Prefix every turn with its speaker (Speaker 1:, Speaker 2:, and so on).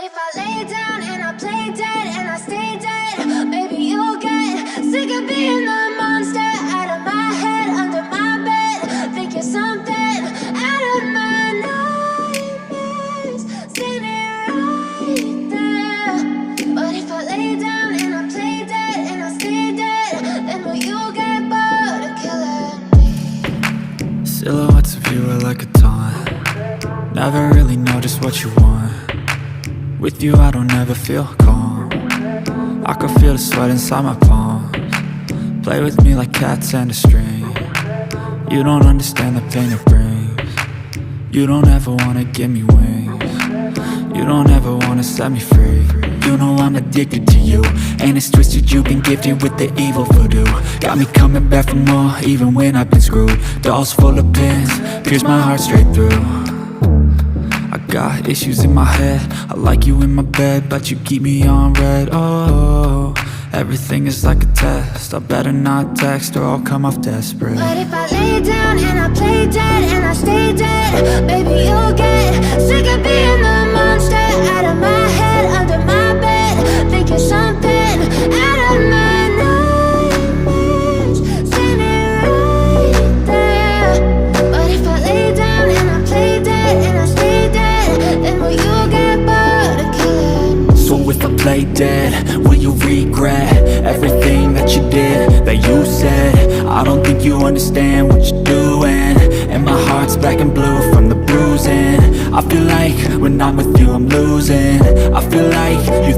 Speaker 1: if I lay down and I play dead and I stay dead, maybe you'll get sick of being the monster out of my head, under my bed. Think you're something out of my nightmares, standing right there. But if I lay down and I play dead and I stay dead, then will you get bored of killing me?
Speaker 2: Silhouettes of you are like a taunt. Never really know just what you want. With you I don't ever feel calm. I can feel the sweat inside my palms. Play with me like cats and a string. You don't understand the pain it brings. You don't ever wanna give me wings. You don't ever wanna set me free. You know I'm addicted to you, and it's twisted, you've been gifted with the evil voodoo. Got me coming back for more, even when I've been screwed. Dolls full of pins, pierce my heart straight through. I got issues in my head, I like you in my bed, but you keep me on red. Oh, everything is like a test, I better not text or I'll come off desperate.
Speaker 1: But if I lay down and I play dead and I stay dead, baby you'll get sick of being the monster out of my head, under my bed. Think you're something out of my nightmares, standing right there. But if I lay down and I play dead and I stay dead, then will you get bored of killing me?
Speaker 2: So if I play dead, will you regret everything that you did, that you said? I don't think you understand what you're doing, and my heart's black and blue from the bruising. I feel like when I'm with you I'm losing. I feel like you